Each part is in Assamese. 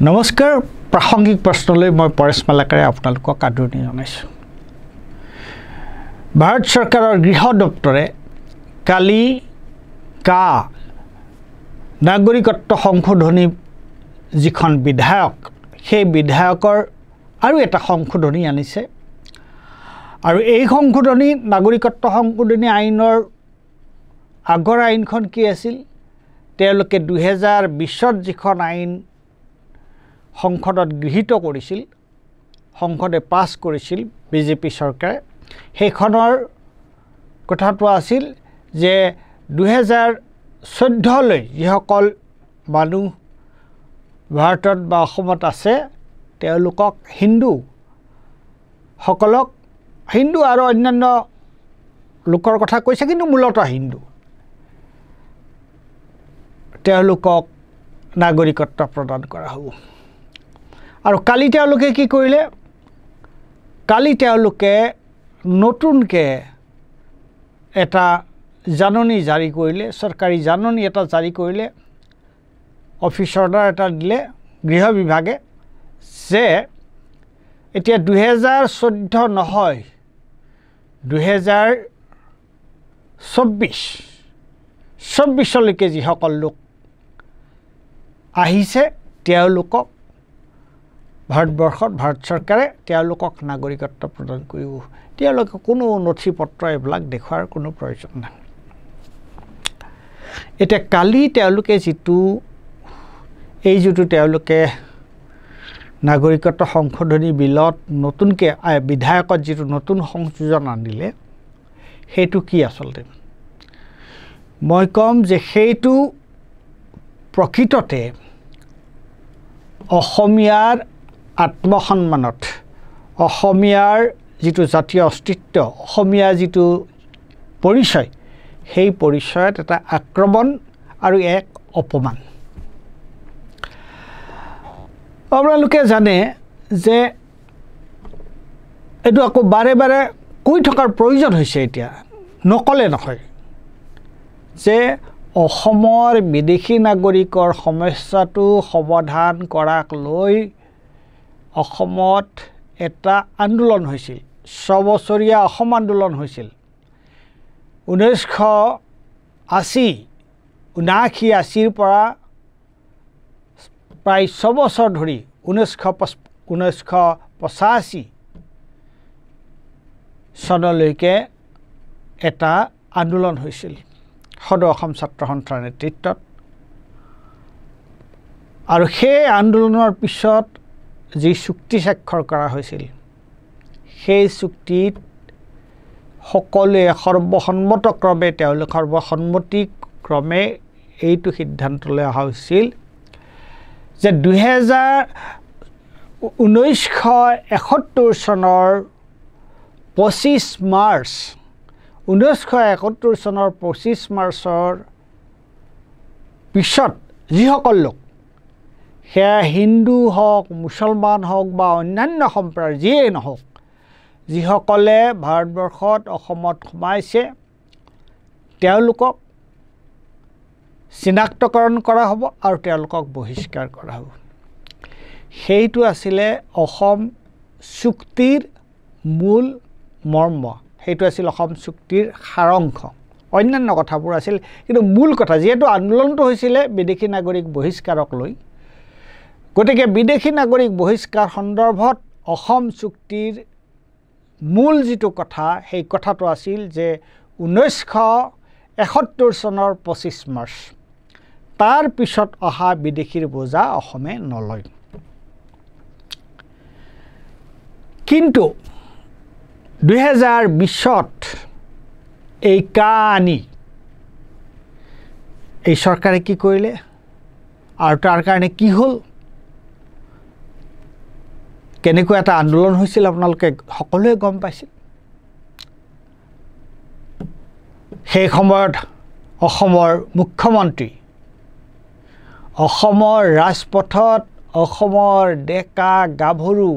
নমস্কাৰ প্ৰাসংগিক প্ৰশ্নলৈ মই পৰেশ মালাকাৰে আপোনালোকক আদৰণি জনাইছোঁ ভাৰত চৰকাৰৰ গৃহ দপ্তৰে কালি নাগৰিকত্ব সংশোধনী যিখন বিধায়ক সেই বিধায়কৰ আৰু এটা সংশোধনী আনিছে আৰু এই সংশোধনী নাগৰিকত্ব সংশোধনী আইনৰ আগৰ আইনখন কি আছিল তেওঁলোকে 2020ত যিখন আইন সংসদত গৃহীত কৰিছিল সংসদে পাছ কৰিছিল বিজেপি চৰকাৰে সেইখনৰ কথাটো আছিল যে 2014 লৈ যিসকল মানুহ ভাৰতত বা অসমত আছে তেওঁলোকক হিন্দু আৰু অন্যান্য লোকৰ কথা কৈছে কিন্তু মূলতঃ হিন্দু তেওঁলোকক নাগৰিকত্ব প্ৰদান কৰা হ'ব আৰু কালি তেওঁলোকে কি কৰিলে কালি তেওঁলোকে নতুনকৈ এটা জাননী জাৰি কৰিলে চৰকাৰী জাননী এটা জাৰি কৰিলে অফিচ অৰ্ডাৰ এটা দিলে গৃহ বিভাগে যে এতিয়া 2014 নহয় 2024 লৈকে যিসকল লোক আহিছে তেওঁলোকক ভাৰতবৰ্ষত ভাৰত চৰকাৰে তেওঁলোকক নাগৰিকত্ব প্ৰদান কৰিব তেওঁলোকে কোনো নথি পত্ৰ এইবিলাক দেখুৱাৰ কোনো প্ৰয়োজন নাই এতিয়া কালি তেওঁলোকে যিটো তেওঁলোকে নাগৰিকত্ব সংশোধনী বিলত নতুনকৈ বিধায়কত যিটো নতুন সংযোজন আনিলে সেইটো কি আচলতে মই কম যে সেইটো প্ৰকৃততে অসমীয়াৰ আত্মসন্মানত অসমীয়াৰ যিটো জাতীয় অস্তিত্ব অসমীয়াৰ যিটো পৰিচয় সেই পৰিচয়ত এটা আক্ৰমণ আৰু এক অপমান আপোনালোকে জানে যে এইটো আকৌ বাৰে বাৰে কৈ থকাৰ প্ৰয়োজন হৈছে এতিয়া নকলে নহয় যে অসমৰ বিদেশী নাগৰিকৰ সমস্যাটো সমাধান কৰাক লৈ অসমত এটা আন্দোলন হৈছিল 6 বছৰীয়া অসম আন্দোলন হৈছিল 1980 পৰা প্ৰায় 6 বছৰ ধৰি 1985 চনলৈকে এটা আন্দোলন হৈছিল সদৌ অসম ছাত্ৰ সন্থাৰ নেতৃত্বত আৰু সেই আন্দোলনৰ পিছত যি চুক্তি স্বাক্ষৰ কৰা হৈছিল সেই চুক্তিত সকলোৱে সৰ্বসন্মতক্ৰমে তেওঁলোকৰ সৰ্বসন্মতিক্ৰমে এইটো সিদ্ধান্ত লৈ অহা হৈছিল যে 1971 চনৰ 25 মাৰ্চ 1971 চনৰ 25 মাৰ্চৰ পিছত যিসকল লোক সেয়া হিন্দু হওক মুছলমান হওক বা অন্যান্য সম্প্ৰদায়ৰ যিয়েই নহওক যিসকলে ভাৰতবৰ্ষত অসমত সোমাইছে তেওঁলোকক চিনাক্তকৰণ কৰা হ'ব আৰু তেওঁলোকক বহিষ্কাৰ কৰা হ'ব সেইটো আছিলে অসম চুক্তিৰ মূল মৰ্ম সেইটো আছিল অসম চুক্তিৰ সাৰাংশ অন্যান্য কথাবোৰ আছিল কিন্তু মূল কথা যিহেতু আন্দোলনটো হৈছিলে বিদেশী নাগৰিক বহিষ্কাৰক লৈ গতিকে বিদেশী নাগৰিক বহিষ্কাৰ সন্দৰ্ভত অসম চুক্তিৰ মূল যিটো কথা সেই কথাটো আছিল যে 1971 চনৰ 25 মাৰ্চ তাৰ পিছত অহা বিদেশীৰ বোজা অসমে নলয় কিন্তু 2020ত এই আনি এই চৰকাৰে কি কৰিলে আৰু তাৰ কাৰণে কি হ'ল কেনেকুৱা এটা আন্দোলন হৈছিল আপোনালোকে সকলোৱে গম পাইছিল সেই সময়ত অসমৰ মুখ্যমন্ত্ৰী অসমৰ ৰাজপথত অসমৰ ডেকা গাভৰু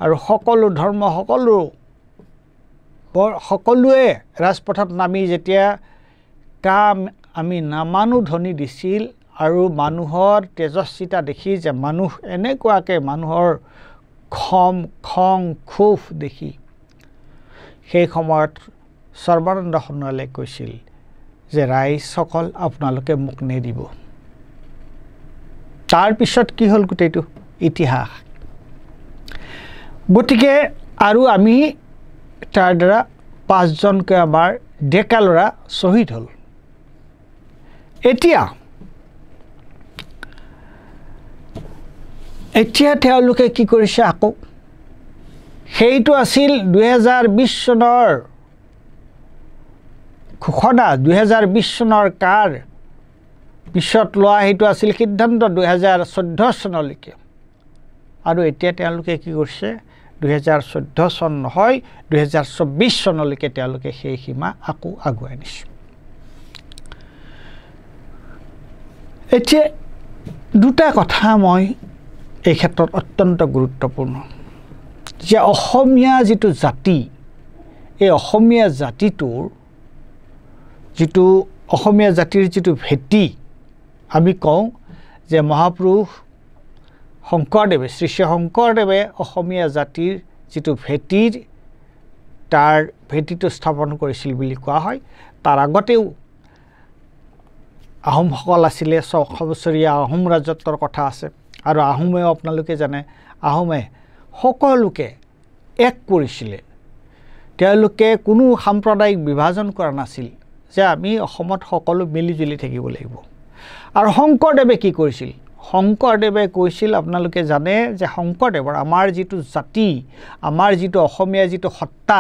আৰু সকলো ধৰ্ম সকলোৱে ৰাজপথত নামি যেতিয়া আমি নামানো ধ্বনি দিছিল আৰু মানুহৰ তেজস্বিতা দেখি যে মানুহ এনেকুৱাকৈ মানুহৰ খং ক্ষোভ দেখি সেই সময়ত সৰ্বানন্দ সোণোৱালে কৈছিল যে ৰাইজসকল আপোনালোকে মোক নেদিব। তাৰপিছত কি হ'ল গোটেইটো ইতিহাস। গতিকে আৰু আমি তাৰ দ্বাৰা 5জনকৈ আমাৰ ডেকা ল'ৰা শ্বহীদ হ'ল। এতিয়া তেওঁলোকে কি কৰিছে আকৌ সেইটো আছিল 2020 চনৰ ঘোষণা 2020 চনৰ কাৰ পিছত লোৱা সেইটো আছিল সিদ্ধান্ত 2014 চনলৈকে আৰু এতিয়া তেওঁলোকে কি কৰিছে 2014 চন নহয় 2024 চনলৈকে তেওঁলোকে সেই সীমা আকৌ আগুৱাই নিছে। এতিয়া দুটা কথা মই এই ক্ষেত্ৰত অত্যন্ত গুৰুত্বপূৰ্ণ যে অসমীয়া যিটো জাতি এই অসমীয়া জাতিটোৰ যিটো অসমীয়া জাতিৰ যিটো ভেটি আমি কওঁ যে মহাপুৰুষ শংকৰদেৱে শ্ৰী শ্ৰী শংকৰদেৱে অসমীয়া জাতিৰ যিটো ভেটিৰ তাৰ ভেটিটো স্থাপন কৰিছিল বুলি কোৱা হয়। তাৰ আগতেও আহোমসকল আছিলে 600 বছৰীয়া আহোম ৰাজত্বৰ কথা আছে আৰু আহোমেও আপোনালোকে জানে আহোমে সকলোকে এক কৰিছিলে। তেওঁলোকে কোনো সাম্প্ৰদায়িক বিভাজন কৰা নাছিল যে আমি অসমত সকলো মিলিজুলি থাকিব লাগিব। আৰু শংকৰদেৱে কি কৰিছিল শংকৰদেৱে কৈছিল আপোনালোকে জানে যে শংকৰদেৱৰ আমাৰ যিটো জাতি আমাৰ যিটো অসমীয়া যিটো সত্তা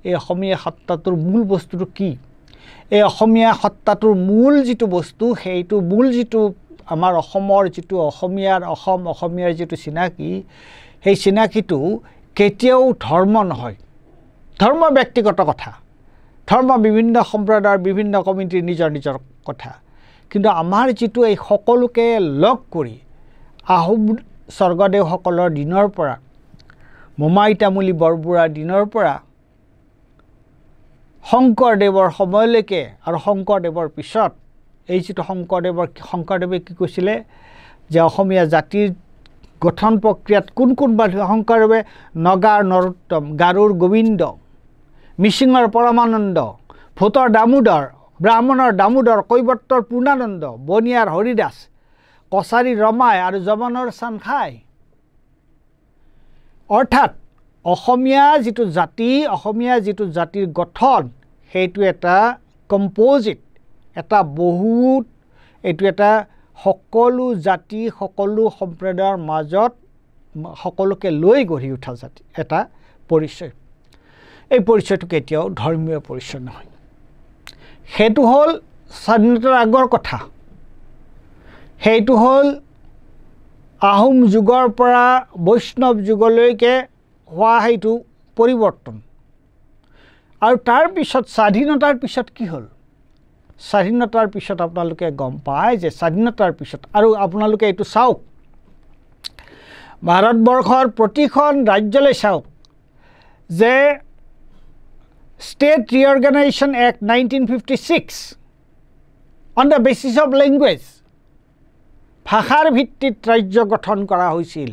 এই অসমীয়া সত্তাটোৰ মূল বস্তুটো কি এই অসমীয়া সত্তাটোৰ মূল যিটো বস্তু সেইটো মূল যিটো আমাৰ অসমৰ যিটো অসমীয়াৰ যিটো চিনাকি সেই চিনাকিটো কেতিয়াও ধৰ্ম নহয়। ধৰ্ম ব্যক্তিগত কথা ধৰ্ম বিভিন্ন সম্প্ৰদায়ৰ বিভিন্ন কমিটিৰ নিজৰ নিজৰ কথা কিন্তু আমাৰ যিটো এই সকলোকে লগ কৰি আহোম স্বৰ্গদেউসকলৰ দিনৰ পৰা মোমাই তামুলী বৰবৰুৱাৰ দিনৰ পৰা শংকৰদেৱৰ সময়লৈকে আৰু শংকৰদেৱৰ পিছত এই যিটো শংকৰদেৱে কি কৈছিলে যে অসমীয়া জাতিৰ গঠন প্ৰক্ৰিয়াত কোন শংকৰদেৱে নগাৰ নৰোত্তম গাৰুৰ গোবিন্দ মিচিঙৰ পৰমানন্দ ভূতৰ দামোদৰ ব্ৰাহ্মণৰ দামোদৰ কৈবৰ্তৰ পূৰ্ণানন্দ বনিয়াৰ হৰিদাস কছাৰী ৰমাই আৰু জমনৰ চানখাই অৰ্থাৎ অসমীয়া যিটো জাতিৰ গঠন সেইটো এটা কম্পোজিট এটা বহুত এইটো এটা সকলো জাতি সকলো সম্প্ৰদায়ৰ মাজত সকলোকে লৈ গঢ়ি উঠা জাতি এটা পৰিচয়। এই পৰিচয়টো কেতিয়াও ধৰ্মীয় পৰিচয় নহয়। সেইটো হ'ল স্বাধীনতাৰ আগৰ কথা। সেইটো হ'ল আহোম যুগৰ পৰা বৈষ্ণৱ যুগলৈকে হোৱা সেইটো পৰিৱৰ্তন। আৰু তাৰ পিছত স্বাধীনতাৰ পিছত কি হ'ল স্বাধীনতাৰ পিছত আপোনালোকে গম পায় যে স্বাধীনতাৰ পিছত আৰু আপোনালোকে এইটো চাওক ভাৰতবৰ্ষৰ প্ৰতিখন ৰাজ্যলৈ চাওক যে State Reorganization Act 1956 on the basis of language ভাষাৰ ভিত্তিত ৰাজ্য গঠন কৰা হৈছিল।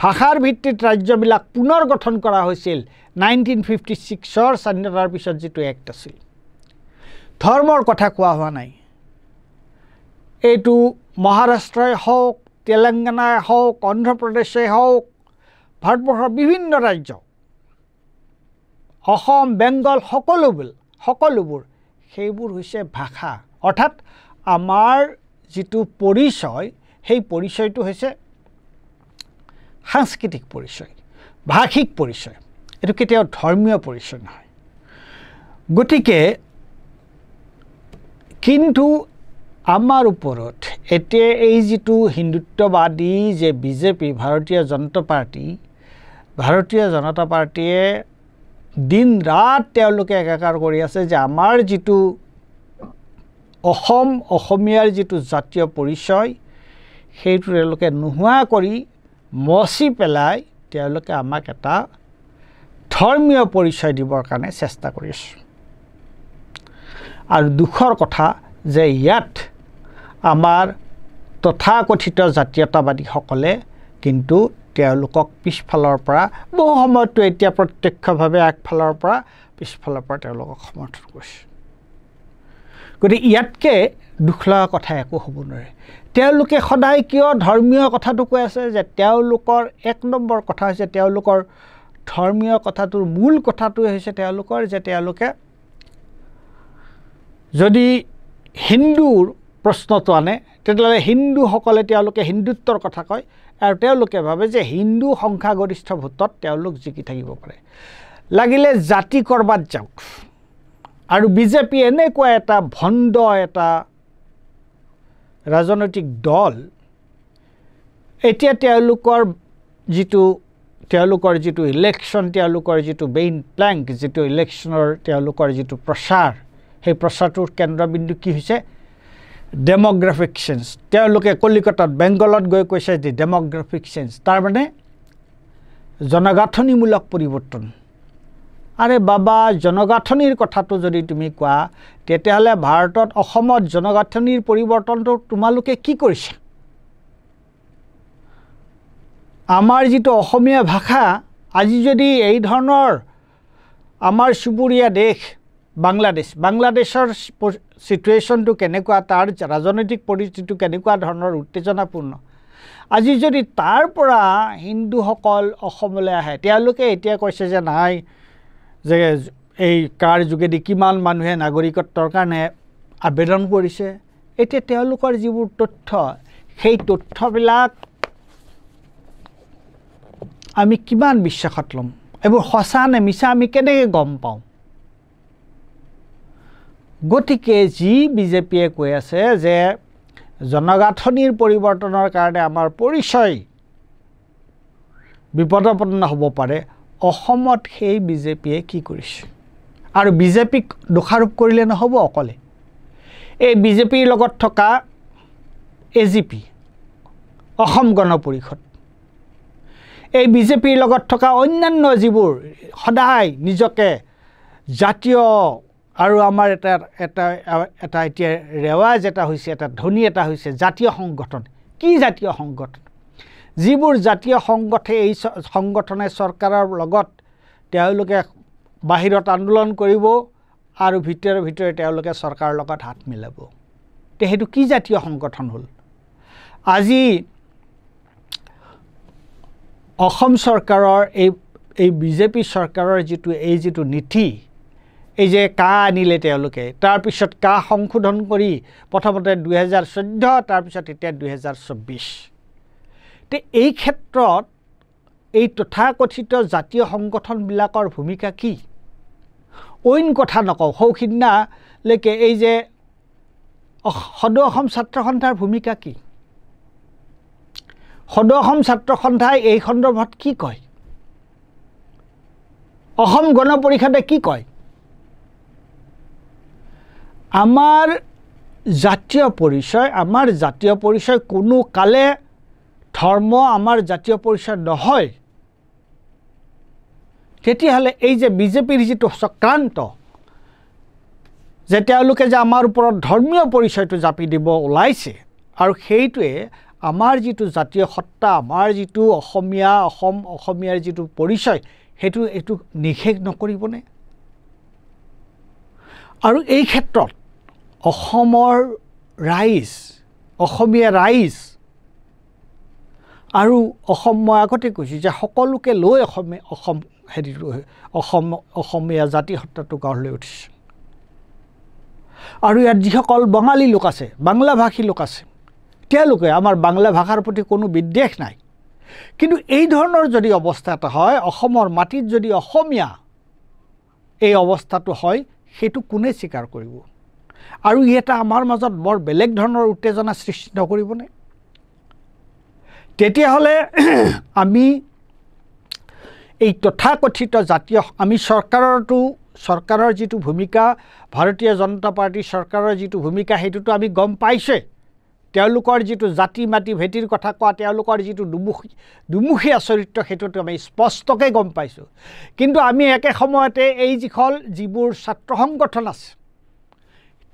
ভাষাৰ ভিত্তিত ৰাজ্যবিলাক পুনৰ গঠন কৰা হৈছিল 1956ৰ স্বাধীনতাৰ পিছত যিটো এক্ট আছিল। ধৰ্মৰ কথা কোৱা হোৱা নাই। এইটো মহাৰাষ্ট্ৰই হওক তেলেংগানাই হওক অন্ধ্ৰপ্ৰদেশেই হওক ভাৰতবৰ্ষৰ বিভিন্ন ৰাজ্য অসম বেংগল সকলোবোৰ সেইবোৰ হৈছে ভাষা অৰ্থাৎ আমাৰ যিটো পৰিচয় সেই পৰিচয়টো হৈছে সাংস্কৃতিক পৰিচয় ভাষিক পৰিচয় এইটো কেতিয়াও ধৰ্মীয় পৰিচয় নহয়। গতিকে কিন্তু আমাৰ ওপৰত এতিয়া এই যিটো হিন্দুত্ববাদী যে বিজেপি ভাৰতীয় জনতা পাৰ্টিয়ে দিন ৰাত তেওঁলোকে একাকাৰ কৰি আছে যে আমাৰ যিটো অসমীয়াৰ যিটো জাতীয় পৰিচয় সেইটো তেওঁলোকে নোহোৱা কৰি মচি পেলাই তেওঁলোকে আমাক এটা ধৰ্মীয় পৰিচয় দিবৰ কাৰণে চেষ্টা কৰি আছে। আৰু দুখৰ কথা যে ইয়াত আমাৰ তথাকথিত জাতীয়তাবাদীসকলে কিন্তু তেওঁলোকক পিছফালৰ পৰা বহু সময়তো এতিয়া প্ৰত্যক্ষভাৱে আগফালৰ পৰা পিছফালৰ পৰা তেওঁলোকক সমৰ্থন কৰিছে গতিকে ইয়াতকৈ দুখ লগা কথা একো হ'ব নোৱাৰে তেওঁলোকে সদায় কিয় ধৰ্মীয় কথাটো কৈ আছে যে তেওঁলোকৰ এক নম্বৰ কথা হৈছে তেওঁলোকৰ ধৰ্মীয় কথাটোৰ মূল কথাটোৱে হৈছে তেওঁলোকৰ যে তেওঁলোকে যদি হিন্দুৰ প্ৰশ্নটো আনে তেতিয়াহ'লে হিন্দুসকলে তেওঁলোকে হিন্দুত্বৰ কথা কয় আৰু তেওঁলোকে ভাবে যে হিন্দু সংখ্যাগৰিষ্ঠ ভোটত তেওঁলোক জিকি থাকিব পাৰে লাগিলে জাতি কৰবাত যাওক আৰু বিজেপি এনেকুৱা এটা ভণ্ড এটা ৰাজনৈতিক দল এতিয়া তেওঁলোকৰ যিটো ইলেকশ্যন তেওঁলোকৰ যিটো মেইন প্লেংক যিটো ইলেকশ্যনৰ তেওঁলোকৰ যিটো প্ৰচাৰ সেই প্ৰচাৰটোৰ কেন্দ্ৰবিন্দু কি হৈছে ডেমোগ্ৰাফিক চেঞ্জ তেওঁলোকে কলিকতাত বেংগলত গৈ কৈছে যে ডেমোগ্ৰাফিক চেঞ্জ তাৰমানে জনগাঁথনিমূলক পৰিৱৰ্তন আৰে বাবা জনগাঁথনিৰ কথাটো যদি তুমি কোৱা তেতিয়াহ'লে ভাৰতত অসমত জনগাঁথনিৰ পৰিৱৰ্তনটো তোমালোকে কি কৰিছা আমাৰ যিটো অসমীয়া ভাষা আজি যদি এই ধৰণৰ আমাৰ চুবুৰীয়া দেশ বাংলাদেশৰ সিচুৱেশ্যনটো কেনেকুৱা তাৰ ৰাজনৈতিক পৰিস্থিতিটো কেনেকুৱা ধৰণৰ উত্তেজনাপূৰ্ণ আজি যদি তাৰ পৰা হিন্দুসকল অসমলৈ আহে তেওঁলোকে এতিয়া কৈছে যে নাই যে এই কাৰ যোগেদি কিমান মানুহে নাগৰিকত্বৰ কাৰণে আবেদন কৰিছে এতিয়া তেওঁলোকৰ যিবোৰ তথ্য সেই তথ্যবিলাক আমি কিমান বিশ্বাসত ল'ম এইবোৰ সঁচা নে মিছা আমি কেনেকৈ গম পাওঁ গতিকে যি বিজেপিয়ে কৈ আছে যে জনগাঁথনিৰ পৰিৱৰ্তনৰ কাৰণে আমাৰ পৰিচয় বিপদাপন্ন হ'ব পাৰে অসমত সেই বিজেপিয়ে কি কৰিছে আৰু বিজেপিক দোষাৰোপ কৰিলে নহ'ব অকলে এই বিজেপিৰ লগত থকা এজিপি অসম গণ পৰিষদ এই বিজেপিৰ লগত থকা অন্যান্য যিবোৰ সদায় নিজকে জাতীয় আৰু আমাৰ এটা এতিয়া ৰেৱাজ এটা হৈছে এটা ধ্বনি এটা হৈছে জাতীয় সংগঠন কি জাতীয় সংগঠন যিবোৰ জাতীয় সংগঠনে চৰকাৰৰ লগত তেওঁলোকে বাহিৰত আন্দোলন কৰিব আৰু ভিতৰে তেওঁলোকে চৰকাৰৰ লগত হাত মিলাব তে সেইটো কি জাতীয় সংগঠন হ'ল আজি অসম চৰকাৰৰ এই বিজেপি চৰকাৰৰ যিটো নীতি এই যে কা আনিলে তেওঁলোকে তাৰপিছত কা সংশোধন কৰি প্ৰথমতে 2014 তাৰপিছত এতিয়া 2024 তে এই ক্ষেত্ৰত এই তথাকথিত জাতীয় সংগঠনবিলাকৰ ভূমিকা কি অইন কথা নকওঁ সৌখিন্যালৈকে এই যে সদৌ অসম ছাত্ৰ সন্থাৰ ভূমিকা কি সদৌ অসম ছাত্ৰ সন্থাই এই সন্দৰ্ভত কি কয় অসম গণ পৰিষদে কি কয় আমাৰ জাতীয় পৰিচয় কোনো কালে ধৰ্ম আমাৰ জাতীয় পৰিচয় নহয় তেতিয়াহ'লে এই যে বিজেপিৰ যিটো চক্ৰান্ত যে তেওঁলোকে যে আমাৰ ওপৰত ধৰ্মীয় পৰিচয়টো জাপি দিব ওলাইছে আৰু সেইটোৱে আমাৰ যিটো জাতীয় সত্তা আমাৰ যিটো অসমীয়াৰ যিটো পৰিচয় এইটো নিষেধ নকৰিবনে আৰু এই ক্ষেত্ৰত অসমীয়া ৰাইজ আৰু মই আগতে কৈছোঁ যে সকলোকে লৈ অসমীয়া জাতি সত্তাটো গঢ় লৈ উঠিছে আৰু ইয়াত যিসকল বঙালী লোক আছে বাংলাভাষী লোক আছে তেওঁলোকে আমাৰ বাংলা ভাষাৰ প্ৰতি কোনো বিদ্বেষ নাই কিন্তু এই ধৰণৰ যদি অৱস্থা এটা হয় অসমৰ মাটিত যদি অসমীয়া এই অৱস্থাটো হয় সেইটো কোনে স্বীকাৰ কৰিব আৰু এটা আমাৰ মাজত বৰ বেলেগ ধৰণৰ উত্তেজনা সৃষ্টি নকৰিবনে তেতিয়াহ'লে আমি এই তথাকথিত জাতীয় আমি চৰকাৰৰ যিটো ভূমিকা ভাৰতীয় জনতা পাৰ্টি চৰকাৰৰ যিটো ভূমিকা সেইটোতো আমি গম পাইছে তেওঁলোকৰ যিটো জাতি মাটি ভেটিৰ কথা কোৱা তেওঁলোকৰ যিটো দুমুখীয়া চৰিত্ৰ সেইটোতো আমি স্পষ্টকৈ গম পাইছোঁ কিন্তু আমি একে সময়তে এই যিবোৰ ছাত্ৰ সংগঠন আছে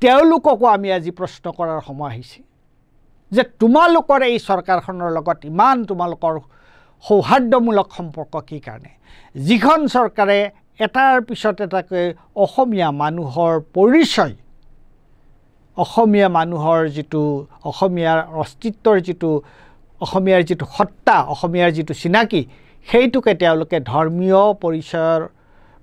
তেওঁলোককো আমি আজি প্ৰশ্ন কৰাৰ সময় আহিছে যে তোমালোকৰ এই চৰকাৰখনৰ লগত ইমান তোমালোকৰ সৌহাৰ্দ্যমূলক সম্পৰ্ক কি কাৰণে যিখন চৰকাৰে এটাৰ পিছত এটাকৈ অসমীয়া মানুহৰ পৰিচয় অসমীয়া মানুহৰ যিটো অসমীয়াৰ অস্তিত্বৰ যিটো অসমীয়াৰ যিটো সত্তা অসমীয়াৰ যিটো চিনাকি সেইটোকে তেওঁলোকে ধৰ্মীয়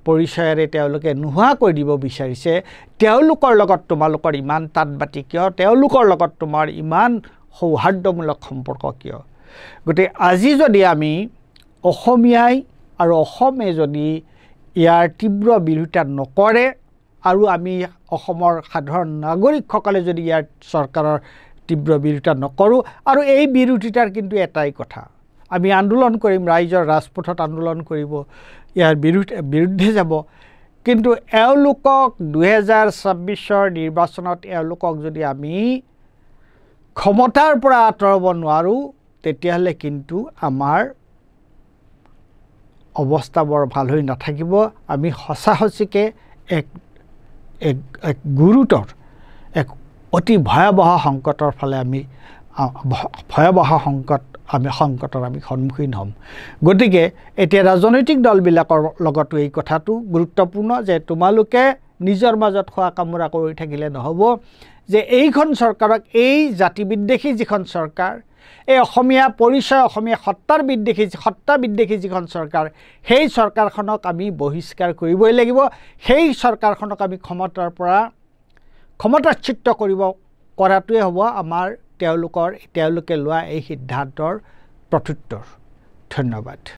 পৰিচয়েৰে তেওঁলোকে নোহোৱা কৰি দিব বিচাৰিছে তেওঁলোকৰ লগত তোমালোকৰ ইমান তাঁতবাতি কিয় তেওঁলোকৰ লগত তোমাৰ ইমান সৌহাৰ্দ্যমূলক সম্পৰ্ক কিয় গতিকে আজি যদি আমি অসমীয়াই আৰু অসমে যদি ইয়াৰ তীব্ৰ বিৰোধিতা নকৰে আৰু আমি অসমৰ সাধাৰণ নাগৰিকসকলে যদি ইয়াৰ চৰকাৰৰ তীব্ৰ বিৰোধিতা নকৰোঁ আৰু এই বিৰোধিতাৰ কিন্তু এটাই কথা আমি আন্দোলন কৰিম ৰাইজৰ ৰাজপথত আন্দোলন কৰিব ইয়াৰ বিৰুদ্ধে যাব কিন্তু এওঁলোকক 2026ৰ নিৰ্বাচনত এওঁলোকক যদি আমি ক্ষমতাৰ পৰা আঁতৰাব নোৱাৰোঁ তেতিয়াহ'লে কিন্তু আমাৰ অৱস্থা বৰ ভাল হৈ নাথাকিব আমি সঁচাসঁচিকে এক গুৰুতৰ এক অতি ভয়াৱহ সংকটৰ ফালে আমি ভয়াৱহ সংকটৰ আমি সন্মুখীন হ'ম গতিকে এতিয়া ৰাজনৈতিক দলবিলাকৰ লগতো এই কথাটো গুৰুত্বপূৰ্ণ যে তোমালোকে নিজৰ মাজত খোৱা কামোৰা কৰি থাকিলে নহ'ব যে এইখন চৰকাৰক এই জাতিবিদ্বেষী যিখন চৰকাৰ এই অসমীয়া পৰিচয় অসমীয়া সত্তা বিদ্বেষী যিখন চৰকাৰ সেই চৰকাৰখনক আমি বহিষ্কাৰ কৰিবই লাগিব সেই চৰকাৰখনক আমি ক্ষমতাচ্যুত কৰাটোৱে হ'ব আমাৰ তেওঁলোকে লোৱা এই সিদ্ধান্তৰ প্ৰত্যুত্তৰ ধন্যবাদ